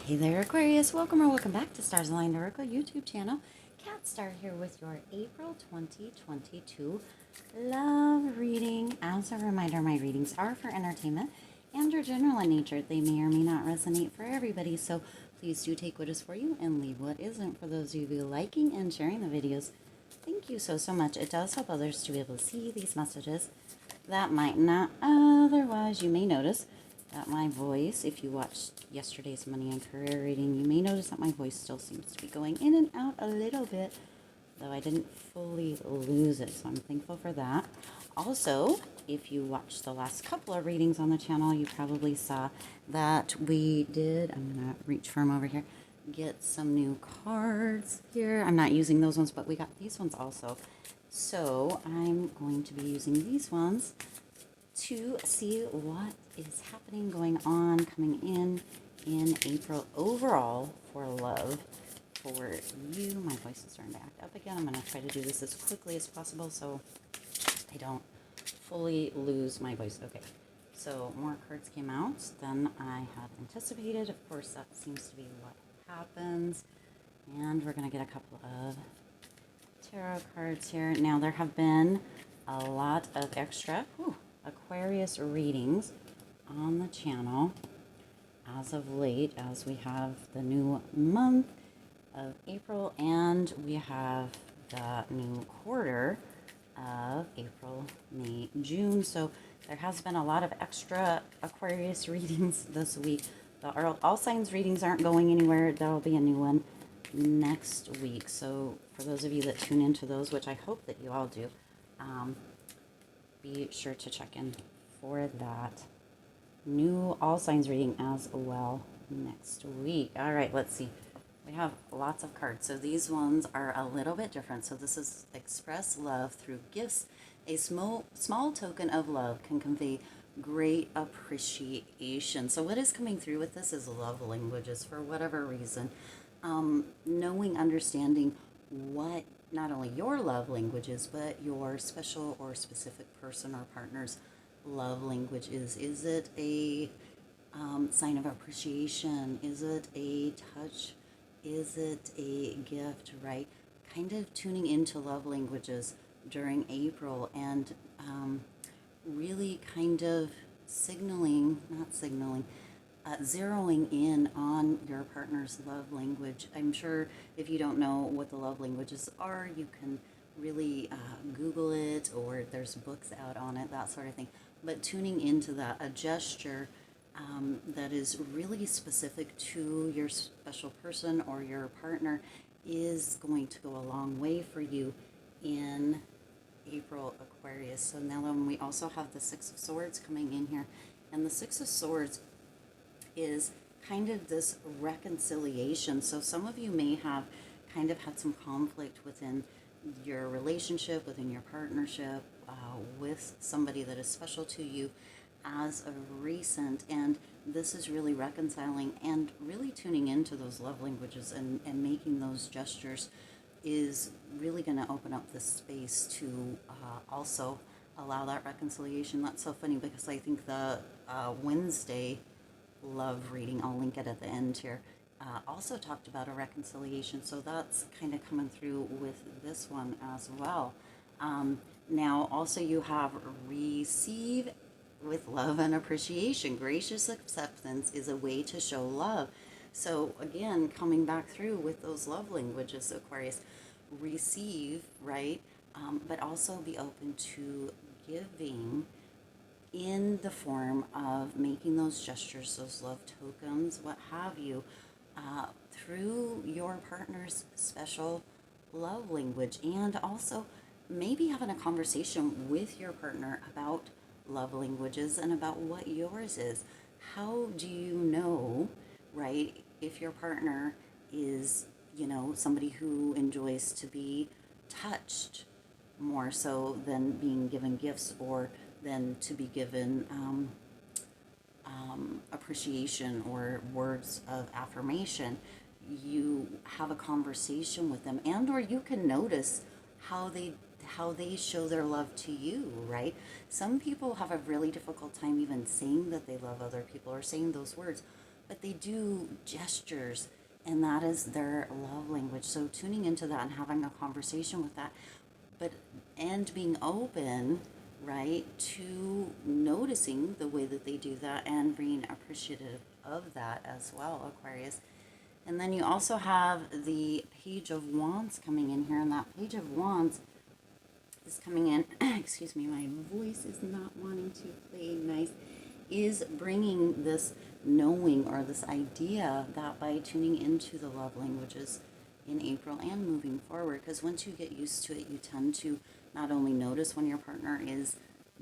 Hey there, Aquarius. Welcome or welcome back to Stars Aligned Oracle YouTube channel. Cat Star here with your April 2022 love reading. As a reminder, my readings are for entertainment and are general in nature. They may or may not resonate for everybody, so please do take what is for you and leave what isn't. For those of you liking and sharing the videos, thank you so much. It does help others to be able to see these messages that might not otherwise. You may notice that my voice, if you watched yesterday's money and career reading, you may notice that my voice still seems to be going in and out a little bit, though I didn't fully lose it, so I'm thankful for that. Also, if you watched the last couple of readings on the channel, you probably saw that we did, I'm going to reach for them over here, get some new cards here. I'm not using those ones, but we got these ones also. So I'm going to be using these ones to see what is happening, going on, coming in April overall for love for you. My voice is starting to act up again. I'm going to try to do this as quickly as possible so I don't fully lose my voice. Okay, so more cards came out than I had anticipated. Of course, that seems to be what happens. And we're going to get a couple of tarot cards here. Now, there have been a lot of extra Aquarius readings on the channel as of late, as we have the new month of April and we have the new quarter of April, May, June. So there has been a lot of extra Aquarius readings this week. The all signs readings aren't going anywhere. There'll be a new one next week. So for those of you that tune into those, which I hope that you all do, be sure to check in for that new all signs reading as well next week. All right, let's see. We have lots of cards. So these ones are a little bit different. So this is express love through gifts. A small token of love can convey great appreciation. So what is coming through with this is love languages for whatever reason. Knowing, understanding what not only your love language is, but your special or specific person or partner's love language is. Is it a sign of appreciation? Is it a touch? Is it a gift, right? Kind of tuning into love languages during April and really kind of zeroing in on your partner's love language. I'm sure if you don't know what the love languages are, you can really Google it, or there's books out on it, that sort of thing. But tuning into that, a gesture that is really specific to your special person or your partner is going to go a long way for you in April, Aquarius. So now we also have the Six of Swords coming in here, and the Six of Swords is kind of this reconciliation. So some of you may have kind of had some conflict within your relationship, within your partnership, with somebody that is special to you as of recent, and this is really reconciling and really tuning into those love languages and making those gestures is really going to open up the space to also allow that reconciliation. That's so funny because I think the Wednesday love reading, I'll link it at the end here, also talked about a reconciliation. So that's kind of coming through with this one as well. Now also you have receive with love and appreciation. Gracious acceptance is a way to show love. So again, coming back through with those love languages, Aquarius, receive, right? But also be open to giving in the form of making those gestures, those love tokens, what have you, through your partner's special love language. And also maybe having a conversation with your partner about love languages and about what yours is. How do you know, right, if your partner is, somebody who enjoys to be touched more so than being given gifts, or than to be given appreciation or words of affirmation? You have a conversation with them, and or you can notice how they show their love to you, right? Some people have a really difficult time even saying that they love other people or saying those words, but they do gestures, and that is their love language. So tuning into that and having a conversation with that, but and being open, right, to noticing the way that they do that and being appreciative of that as well, Aquarius. And then you also have the Page of Wands coming in here, and that Page of Wands is coming in, excuse me, my voice is not wanting to play nice, is bringing this knowing or this idea that by tuning into the love languages in April and moving forward, because once you get used to it, you tend to not only notice when your partner is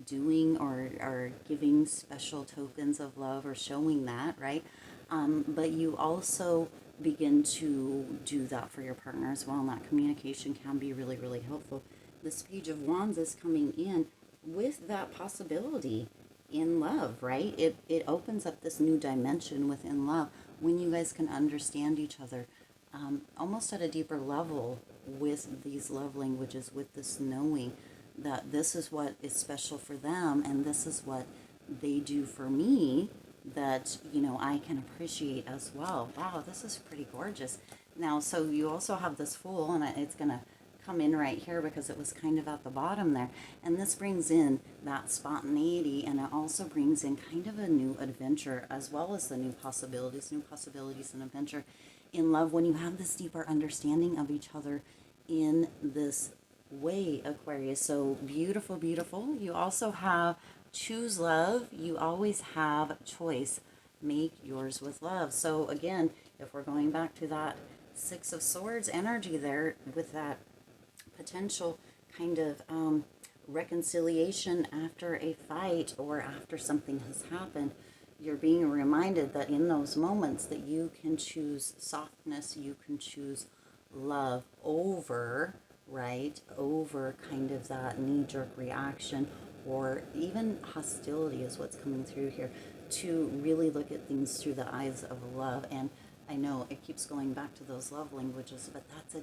doing or giving special tokens of love or showing that, right? But you also begin to do that for your partner as well, and that communication can be really, really helpful. This Page of Wands is coming in with that possibility in love, right? It opens up this new dimension within love when you guys can understand each other almost at a deeper level with these love languages, with this knowing that this is what is special for them and this is what they do for me that, you know, I can appreciate as well. Wow, this is pretty gorgeous. Now, so you also have this Fool, and it's going to come in right here because it was kind of at the bottom there. And this brings in that spontaneity, and it also brings in kind of a new adventure as well as the new possibilities and adventure in love when you have this deeper understanding of each other in this way, Aquarius. So beautiful, beautiful. You also have choose love. You always have choice. Make yours with love. So again, if we're going back to that Six of Swords energy there with that potential kind of reconciliation after a fight or after something has happened, you're being reminded that in those moments that you can choose softness, you can choose love over, right, over kind of that knee-jerk reaction or even hostility is what's coming through here, to really look at things through the eyes of love. And I know it keeps going back to those love languages, but that's a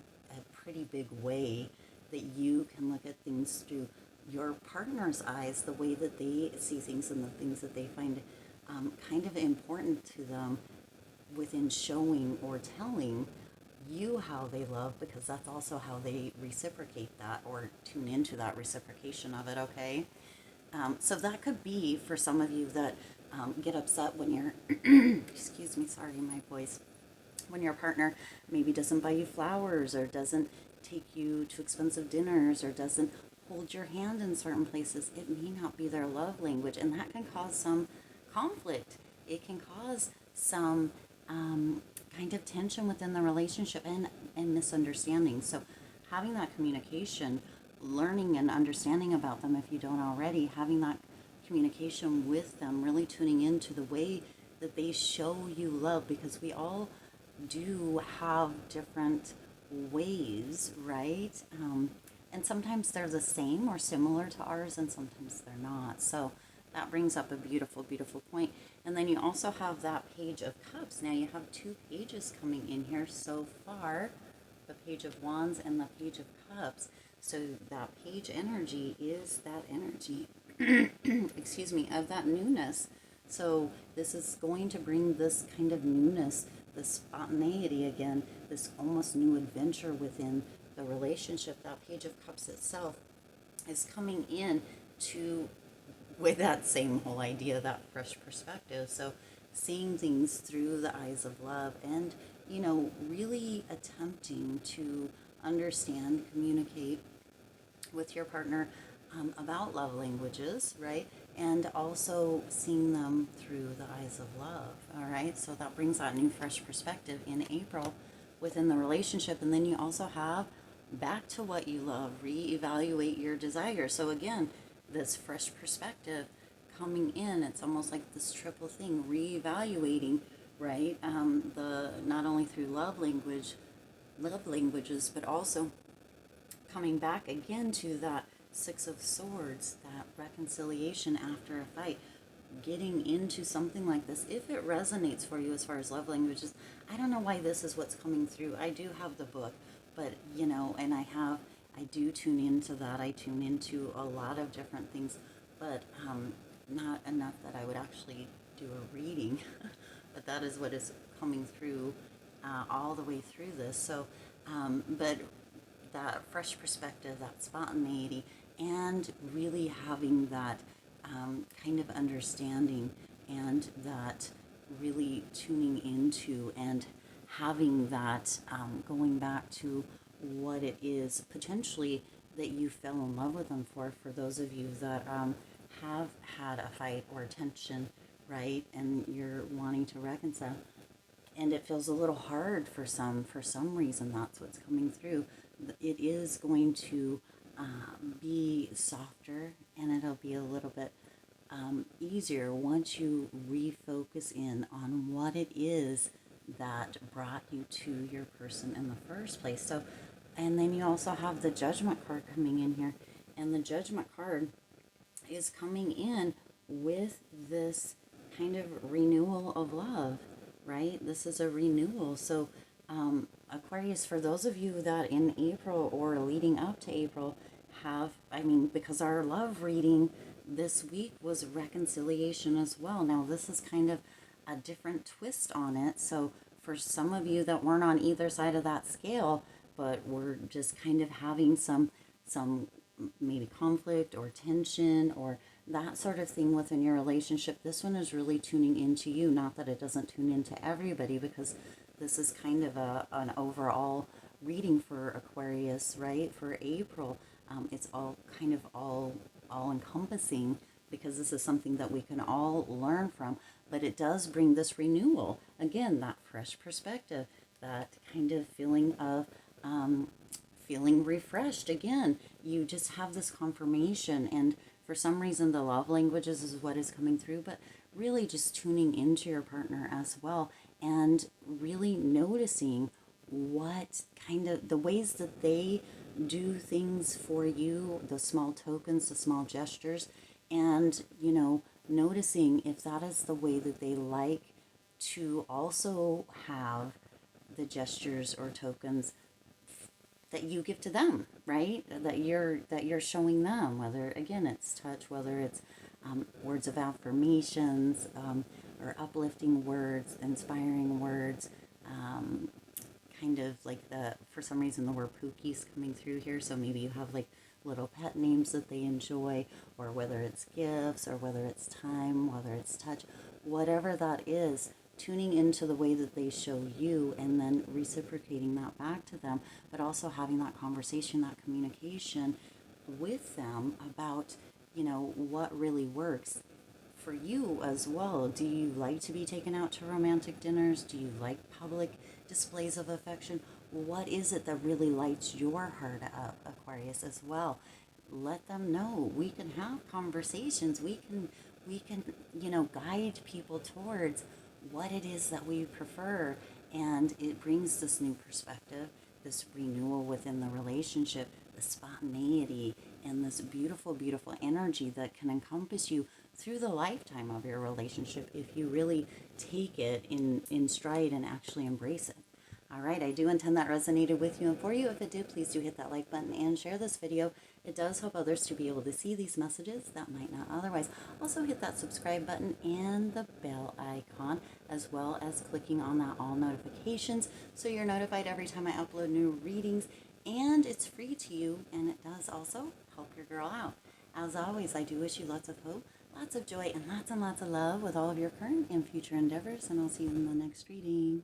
pretty big way that you can look at things through your partner's eyes, the way that they see things and the things that they find kind of important to them within showing or telling you how they love, because that's also how they reciprocate that or tune into that reciprocation of it, okay? So that could be for some of you that get upset when you're, excuse me, sorry, my voice, when your partner maybe doesn't buy you flowers or doesn't take you to expensive dinners or doesn't hold your hand in certain places. It may not be their love language, and that can cause some conflict. It can cause some kind of tension within the relationship and misunderstanding. So having that communication, learning and understanding about them if you don't already, having that communication with them, really tuning into the way that they show you love, because we all do have different ways, right? And sometimes they're the same or similar to ours, and sometimes they're not. So that brings up a beautiful, beautiful point. And then you also have that Page of Cups. Now you have two pages coming in here so far, the Page of Wands and the Page of Cups. So that page energy is that energy, excuse me, of that newness. So this is going to bring this kind of newness, this spontaneity again, this almost new adventure within the relationship. That Page of Cups itself is coming in to with that same whole idea, that fresh perspective. So seeing things through the eyes of love and, you know, really attempting to understand, communicate with your partner about love languages, right? And also seeing them through the eyes of love, all right? So that brings that new fresh perspective in April within the relationship. And then you also have back to what you love, reevaluate your desires. So again, this fresh perspective coming in, it's almost like this triple thing, reevaluating, right? The not only through love languages, but also coming back again to that Six of Swords, that reconciliation after a fight, getting into something like this. If it resonates for you as far as love languages, I don't know why this is what's coming through. I do have the book, but, you know, and I do tune into that. I tune into a lot of different things, but not enough that I would actually do a reading but that is what is coming through all the way through this. So, but that fresh perspective, that spontaneity, and really having that kind of understanding, and that really tuning into and having that going back to what it is potentially that you fell in love with them for those of you that have had a fight or tension, right? And you're wanting to reconcile, and it feels a little hard for some reason. That's what's coming through. It is going to be softer, and it'll be a little bit easier once you refocus in on what it is that brought you to your person in the first place. So, and then you also have the Judgment card coming in here, and the Judgment card is coming in with this kind of renewal of love, right? This is a renewal. So, Aquarius, for those of you that in April or leading up to April have, I mean, because our love reading this week was reconciliation as well. Now, this is kind of a different twist on it. So, for some of you that weren't on either side of that scale, but we're just kind of having some maybe conflict or tension or that sort of thing within your relationship, this one is really tuning into you. Not that it doesn't tune into everybody, because this is kind of an overall reading for Aquarius, right? For April, it's all kind of all encompassing, because this is something that we can all learn from. But it does bring this renewal again, that fresh perspective, that kind of feeling of feeling refreshed again. You just have this confirmation, and for some reason the love languages is what is coming through, but really just tuning into your partner as well, and really noticing what kind of the ways that they do things for you, the small tokens, the small gestures, and noticing if that is the way that they like to also have the gestures or tokens that you give to them, right? That you're showing them, whether again it's touch, whether it's words of affirmations, or uplifting words, inspiring words, kind of like for some reason the word Pookie's coming through here. So maybe you have like little pet names that they enjoy, or whether it's gifts, or whether it's time, whether it's touch, whatever that is, tuning into the way that they show you, and then reciprocating that back to them, but also having that conversation, that communication with them about, what really works for you as well. Do you like to be taken out to romantic dinners? Do you like public displays of affection? What is it that really lights your heart up, Aquarius, as well? Let them know. We can have conversations. We can guide people towards what it is that we prefer, and it brings this new perspective, this renewal within the relationship, the spontaneity, and this beautiful, beautiful energy that can encompass you through the lifetime of your relationship if you really take it in stride and actually embrace it. All right, I do intend that resonated with you and for you. If it did, please do hit that like button and share this video. It does help others to be able to see these messages that might not otherwise. Also hit that subscribe button and the bell icon, as well as clicking on that all notifications so you're notified every time I upload new readings. And it's free to you, and it does also help your girl out. As always, I do wish you lots of hope, lots of joy, and lots of love with all of your current and future endeavors, and I'll see you in the next reading.